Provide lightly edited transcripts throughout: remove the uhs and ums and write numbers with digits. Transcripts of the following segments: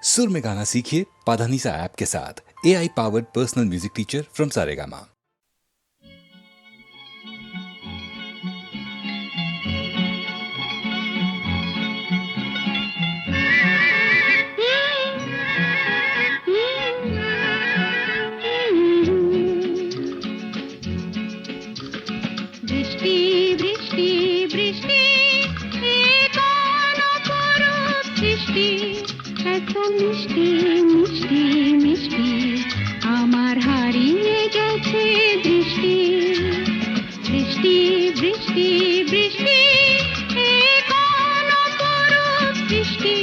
सुर में गाना सीखिए पाधानीसा ऐप के साथ। AI powered personal music teacher from Saregama. বৃষ্টি বৃষ্টি বৃষ্টি এ কোন অপরূপ সৃষ্টি, এত মিষ্টি মিষ্টি মিষ্টি আমার হারিয়ে গেছে দৃষ্টি। বৃষ্টি বৃষ্টি বৃষ্টি এ কোন অপরূপ সৃষ্টি,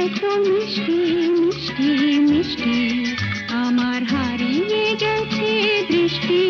এত মিষ্টি মিষ্টি মিষ্টি আমার হারিয়ে গেছে দৃষ্টি।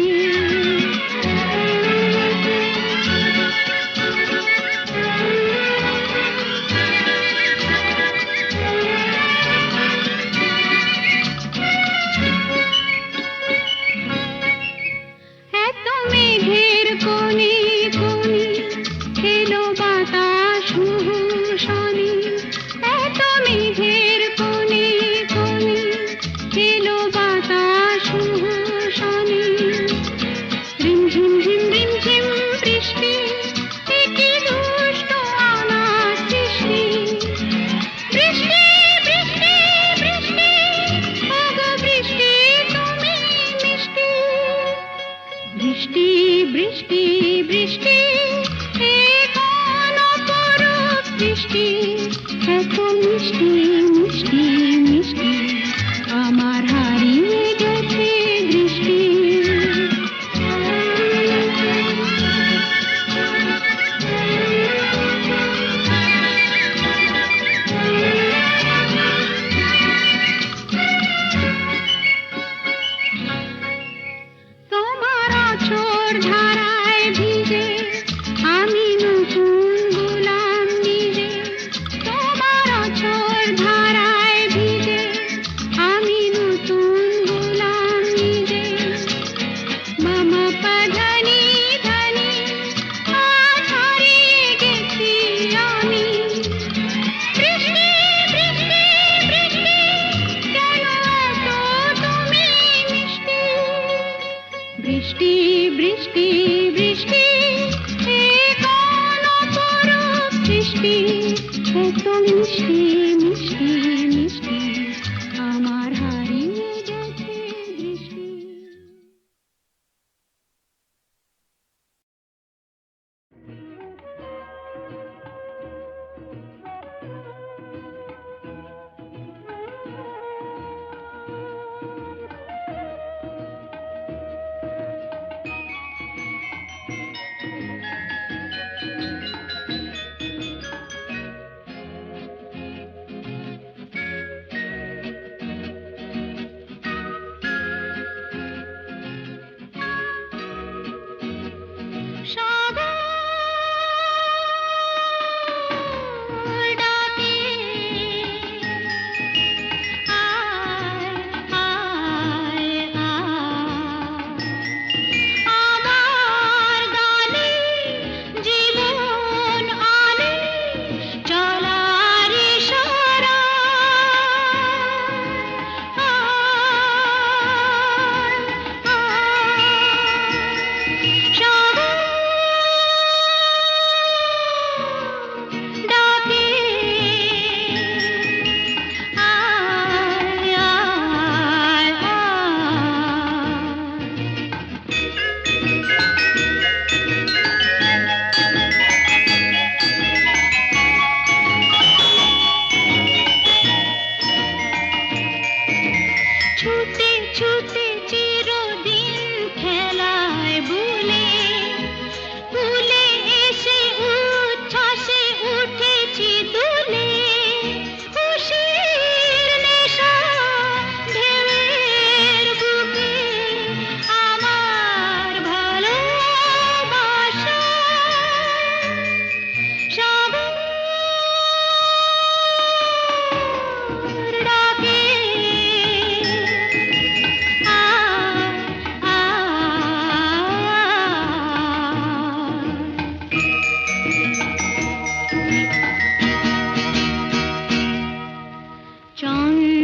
বৃষ্টি বৃষ্টি বৃষ্টি এ কোন অপরূপ সৃষ্টি, এত মিষ্টি মিষ্টি মিষ্টি আমার হারিয়ে গেছে দৃষ্টি। ধারায় ভিজে আমি নতুন গোলাম নিজে, তোমার অঝোর ধারায়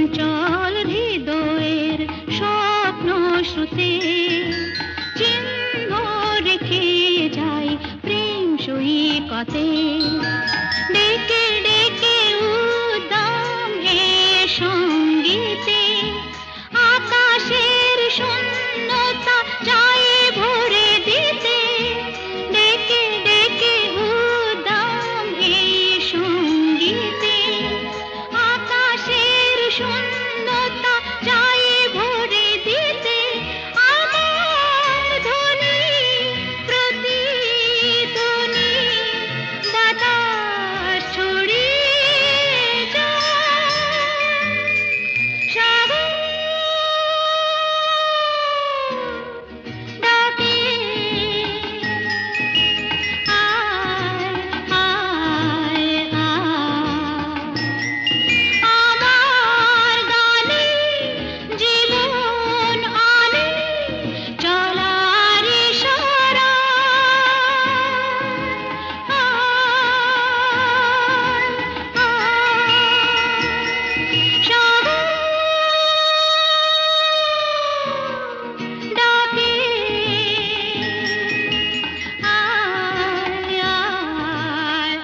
চঞ্চল হৃদয়ের স্বপ্ন শ্রুতে চিহ্ন রেখে যাই প্রেম সৈকতে ডেকে ডেকে উদ্দাম এ সঙ্গীতে আকাশের শূন্যতা যাই ভরে দিতে ডেকে ডেকে উদ্দাম এ সঙ্গীতে আকাশের শূন্যতা যাই ভরে দিতে আমার ধ্বনি প্রতিধ্বনি বাতাস ছড়িয়ে যায় সাগর ডাকে আয় আয় আয় আমার গানে জীবন আনে চলার ইশারা সাগর ডাকে আয় আয় আয়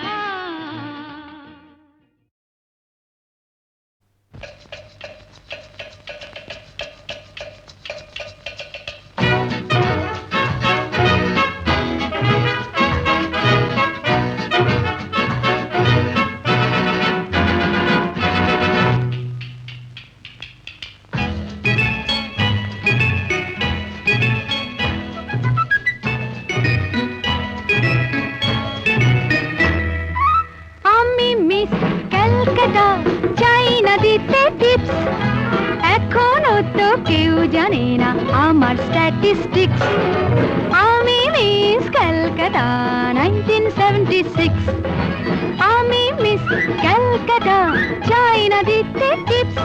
আমি মিস ক্যালকাটা চাই না দিতে টিপস এখনো তো কেউ জানে না আমার স্ট্যাটিস্টিক্স আমি মিস ক্যালকাটা 1976 আমি মিস ক্যালকাটা চাই না দিতে টিপস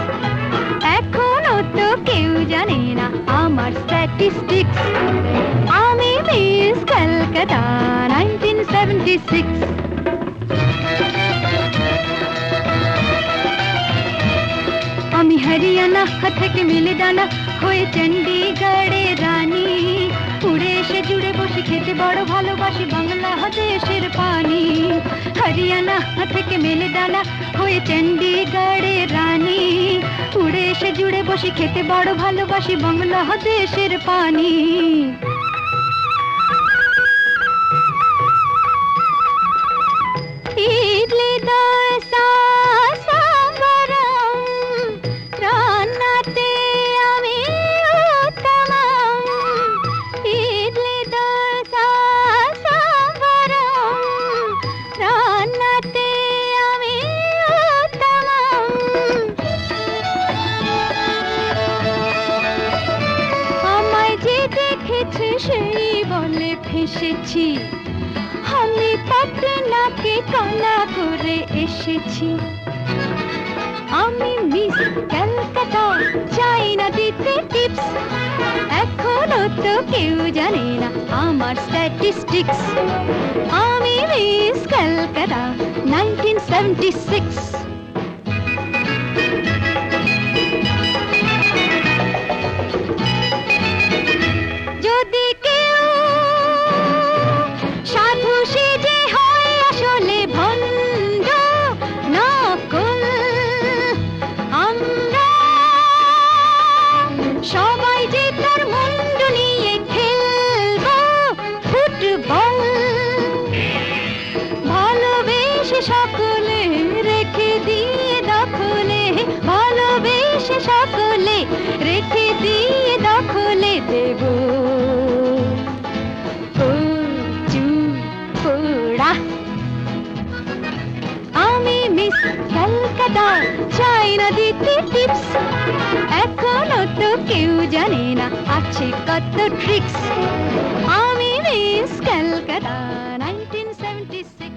এখনো তো কেউ জানে না আমার স্ট্যাটিস্টিক্স আমি মিস ক্যালকাটা 1976 আমি হরিয়ানা থেকে মিলে ডানা হয়ে চণ্ডীগড়ে রানী উড়ে এসে জুড়ে বসে খেতে বড় ভালোবাসি বাংলাদেশের পানি হরিয়ানা থেকে মেলে ডানা হয়ে চণ্ডীগড়ে রানী উড়ে এসে জুড়ে বসে খেতে বড় ভালোবাসি বাংলাদেশের পানি ইডলি দোসা সাম্বারম রান্নাতে আমি উত্তমম ইডলি দোসা সাম্বারম রান্নাতে আমি উত্তমম আমায় যে দেখেছে সেই বলে ফেসেছি আমি পাটনাকে কানা করে এসেছি আমি মিস ক্যালকাটা চাই না দিতে টিপস এখনো তো কেউ জানে না আমার স্ট্যাটিস্টিক্স আমি মিস ক্যালকাটা 1976 যদি কেউ সাধু সেজে হয় আসলে ভণ্ড নকল আমরা সবাই যে তার মুন্ড নিয়ে খেলবো ফুটবল ভালোবেসে সকলে রেখে দিয়ে দখলে ভালোবেসে সকলে রেখে দিয়ে দখলে দেব আমি মিস ক্যালকাটা চাই না দিতে টিপস এখনো তো কেউ জানে না আছে কত ট্রিক্স আমি মিস ক্যালকাটা 1976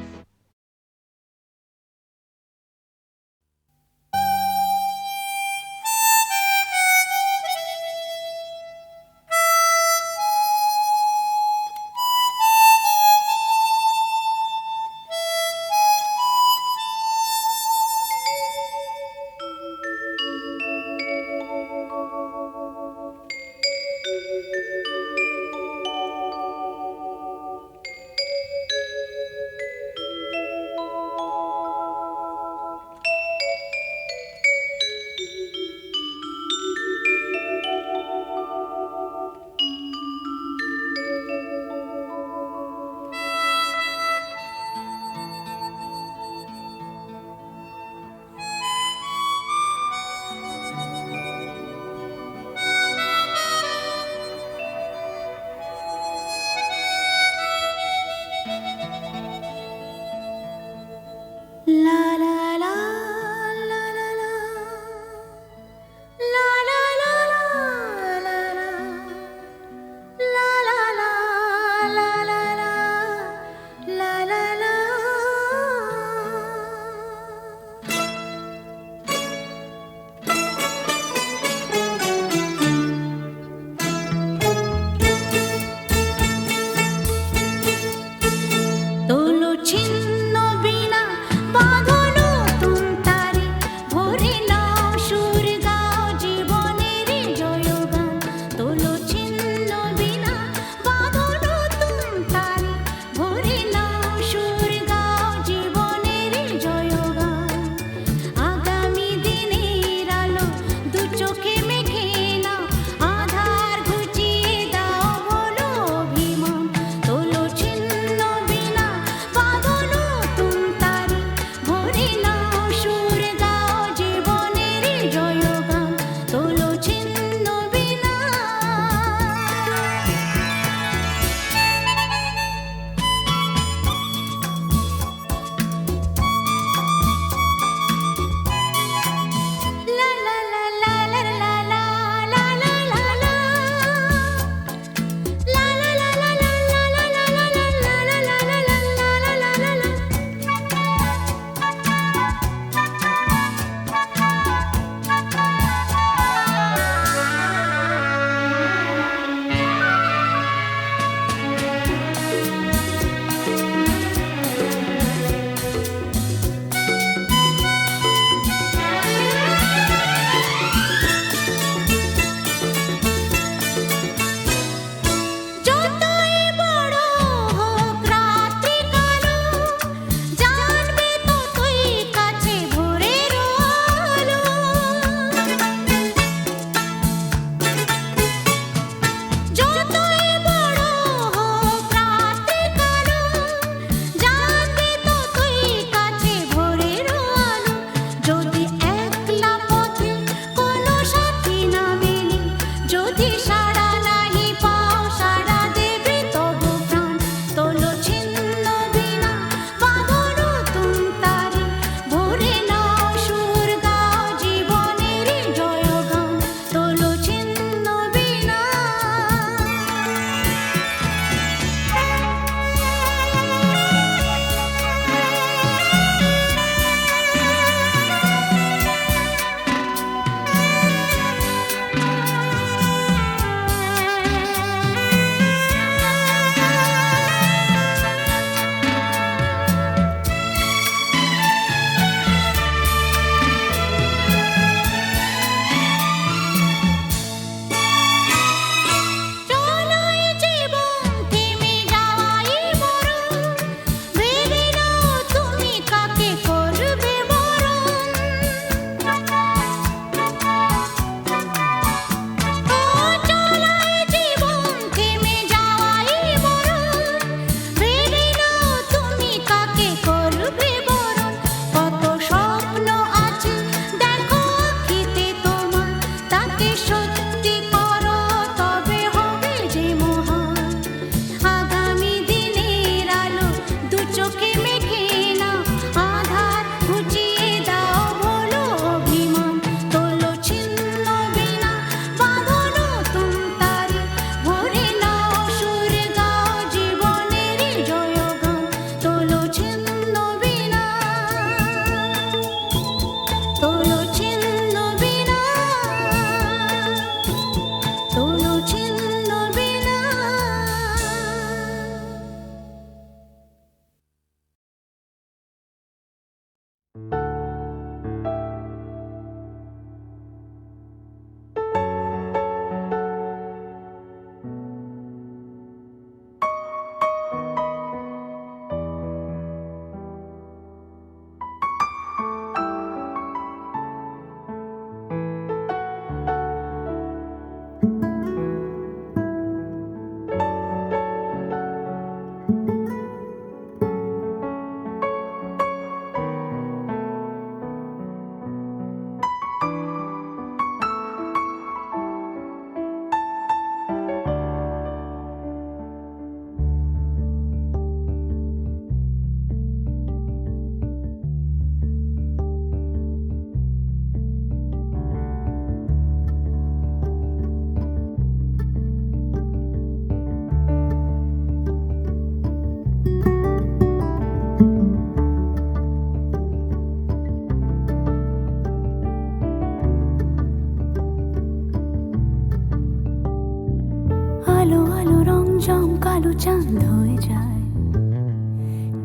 রংজম কালো চাঁদ হয়ে যায়,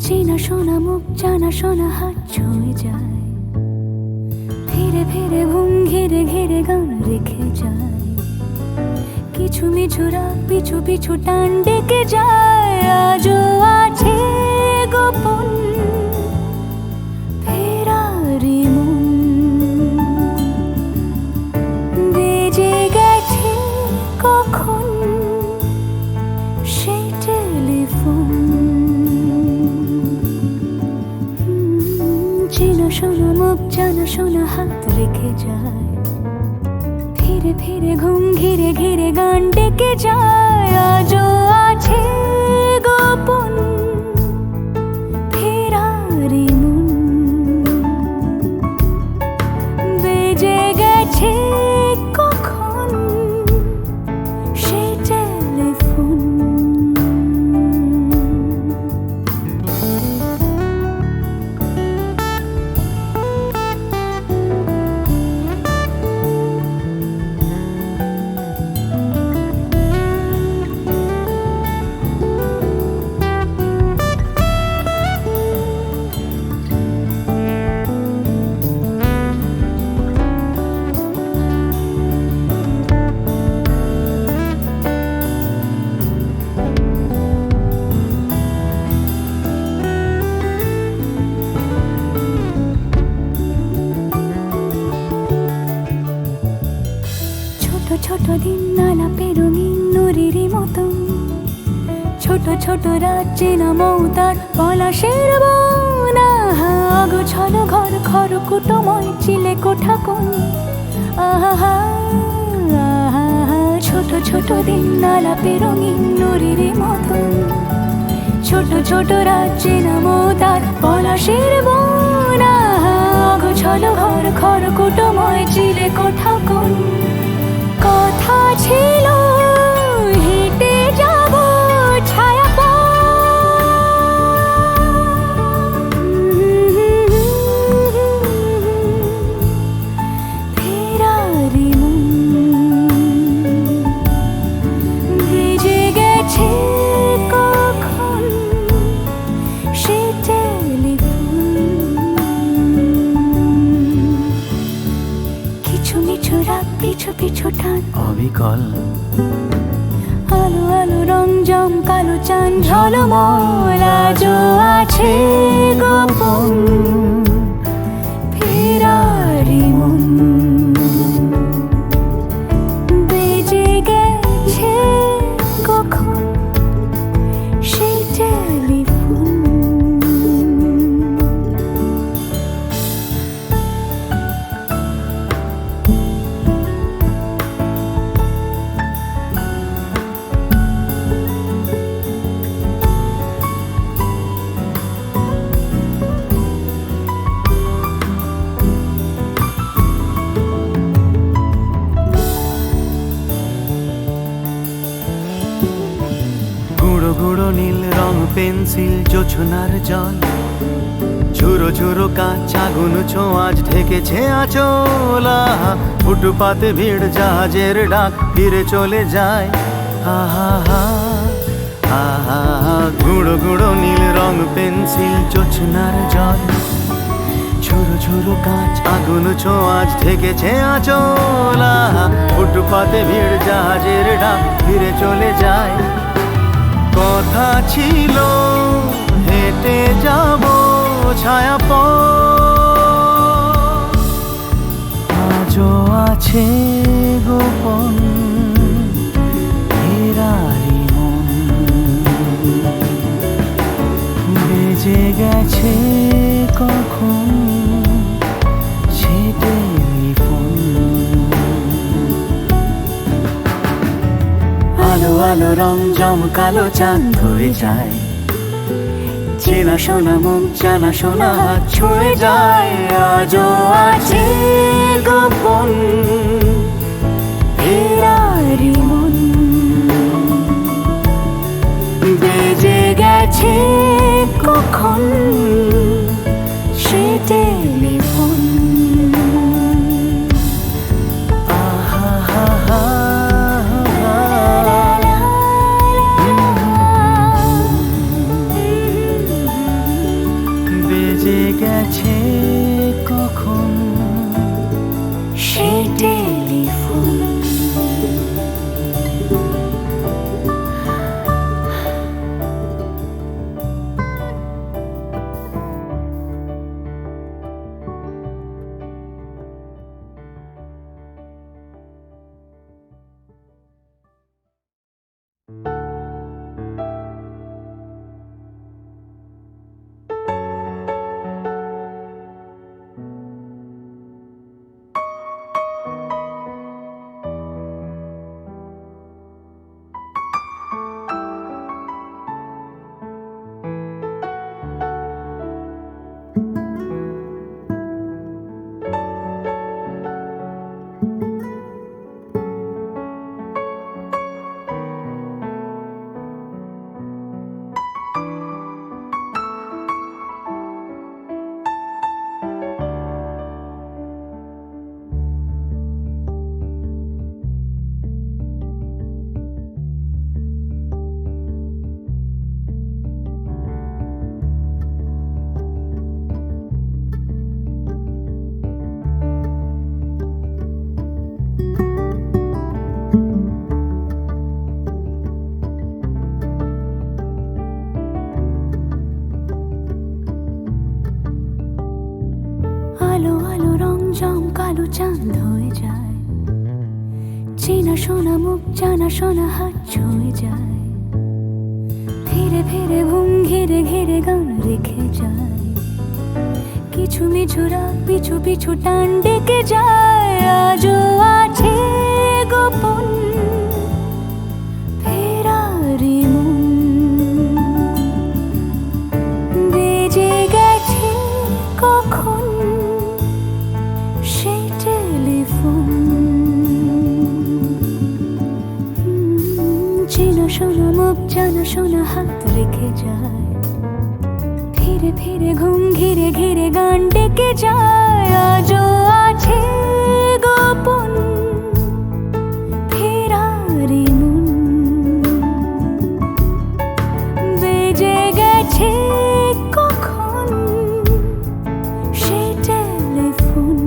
চেনা শোনা মুখ জানা শোনা হাত ছুঁয়ে যায়, ফিরে ফিরে ঘুম ঘিরে ঘিরে গান রেখে যায়, কিছু মিছু রাগ পিছু পিছু টান ডেকে যায়। আজও আছে গোপন ফেরারি মন, বেজে গেছে কখন সেই টেলিফোন। চেনা শোনা মুখ জানা শোনা হাত রেখে যায়, ফিরে ফিরে ঘুম ঘিরে ঘিরে গান ডেকে যায়। আজও আছে গোপন ফেরারি মন, বেজে গেছে কখন সেই টেলিফোন। ছোট দিন আলাপের রঙিন নুরির মতন, ছোট ছোট রাত চেনা মৌতার পলাশের বন। আগোছালো ঘর খড়কুটোময় চিলে কোঠা কোন, আহা আহা। ছোট ছোট দিন আলাপের রঙিন নুরির মতন, ছোট ছোট রাত চেনা মৌতার পলাশের বন। আগোছালো ঘর খড়কুটোময় চিলে কোঠা কোন। কথা ছিল হেঁটে যাব ছায়া ফেরারি মন, ভেজে গেছে কখন সে টেলিফোন। কিছু মিছু রাত পিছু পিছু টান অবিকল আলো আলো রংজম কালো চাঁদ ঝলমল। আজও আছে গোপন ফেরারি মন, বেজে গেছে কখন সেই টেলিফোন। গুঁড়ো গুঁড়ো নীল রং পেন্সিল জোছনার জল, ঝুরো ঝুরো কাঁচ আগুন ছোঁয়াজ ঢেকেছে আঁচল। ফুটপাতে ভিড় জাহাজের ডাক ফিরে চলে যায়। আহা আহা গুঁড়ো গুঁড়ো নীল রং পেন্সিল জোছনার জল, ঝুরো ঝুরো কাঁচ আগুন ছোঁয়াজ ঢেকেছে আঁচল। ফুটপাতে ভিড় জাহাজের ডাক ফিরে চলে যায়। কথা ছিল হেঁটে যাব ছায়া আজও আছে গোপন ফেরারি মন, বেজে গেছে কখন সে টেলিফোন। আলো আলো রংজম কালো চাঁদ হয়ে যায়, চেনা শোনা মুখ জানা শোনা হাত ছুঁয়ে যায়। আজও আছে গোপন ফেরারি মন, বেজে গেছে কখন সে টেলিফোন। আহা যায়, চেনা শোনা মুখ জানা শোনা হাত ছুঁয়ে যায়, ফিরে ফিরে ঘুম ঘিরে ঘিরে গান রেখে যায়, কিছু মিছু রাত পিছু পিছু টান ডেকে যায়, আজও আছে গোপন ফেরারি মন, বেজে গেছে কখন সেই টেলিফোন, চেনা শোনা মুখ জানা শোনা হাত রেখে যায়, ফিরে ফিরে ঘুম ঘিরে ঘিরে গান ডেকে যায়, আজও আছে গোপন ফেরারি মন, বেজে গেছে কখন সেই টেলিফোন।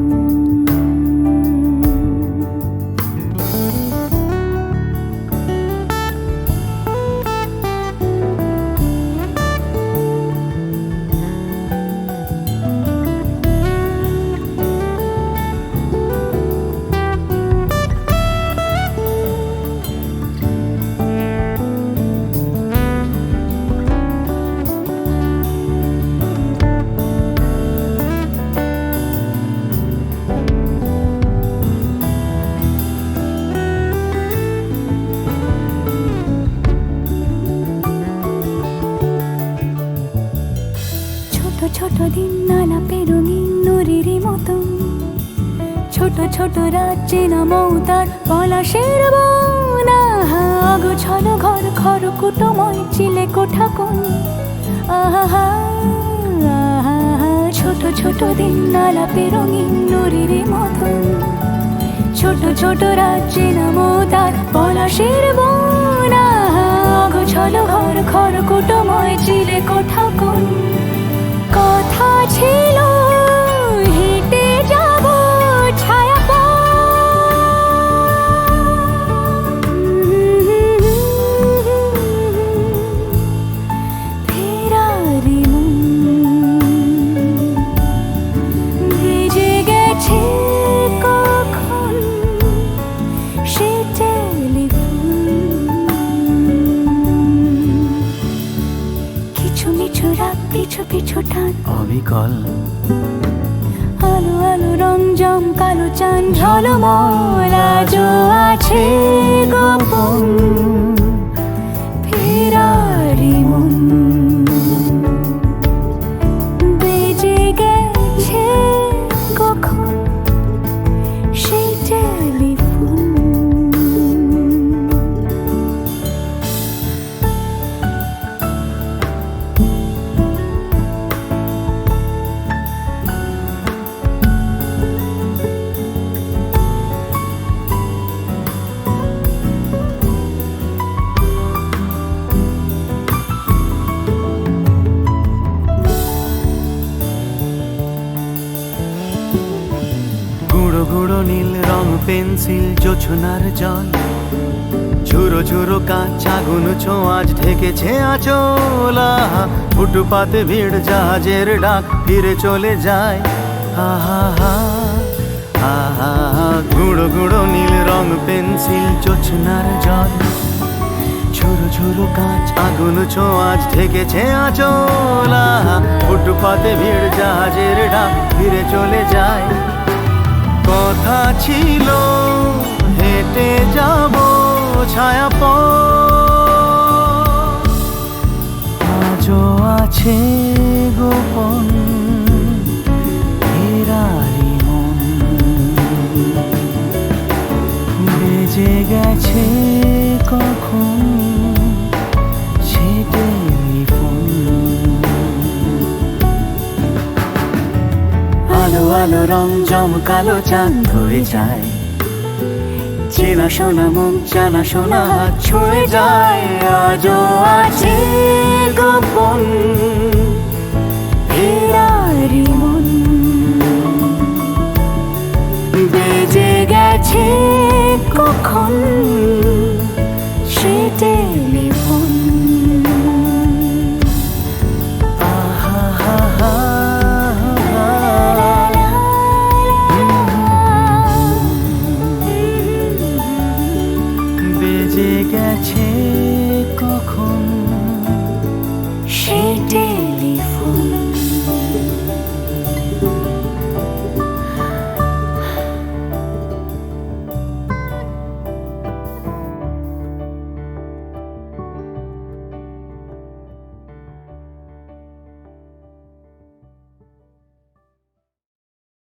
ছোট দিন আলাপে রঙিন নুরির মতন, ছোট ছোট রাত চেনা মৌতার পলাশের বন, অগোছালো ঘর খড়কুটোময় চিলে কোঠা কোন, আহা আহা, ছোট ছোট দিন আলাপে রঙিন নুরির মতন, ছোট ছোট রাত চেনা মৌতার পলাশের বন, অগোছালো ঘর খড়কুটোময় চিলে কোঠা কোন, কথা ছিল হেঁটে যাব ছায়া ফেরারি মন, ভেজে গেছে কখন সে টেলিফোন, কিছু মিছু রাত পিছু পিছু টান অবিকল, আলো আলো রং জম কালো চান ঝলমল, আজও আছে গোপন ফেরারি মন, বেজে গেছে কখন সেই টেলিফোন। গুঁড়ো গুঁড়ো নীল রং পেন্সিল জোছনার জল, ঝুরো ঝুরো কাঁচ আগুন ছোঁয়াজ ঢেকেছে আঁচল, ফুটপাতে ভিড় জাহাজের ডাক ফিরে চলে যায়, আহা আহা, গুঁড়ো গুঁড়ো নীল রং পেন্সিল জোছনার জল, ঝুরো ঝুরো কাঁচ আগুন ছোঁয়াজ ঢেকেছে আঁচল, ফুটপাতে ভিড় জাহাজের ডাক ফিরে চলে যায়, কথা ছিল হেঁটে যাব ছায়া আজও আছে গোপন ফেরারি মন, বেজে গেছে কখন সে টেলিফোন, আলো আলো রং জমকালো চাঁদ ধরে যায়, চেনা শোনা মুখ জানা শোনা হাত ছুঁয়ে যায়, আজও আছে গোপন ফেরারি মন,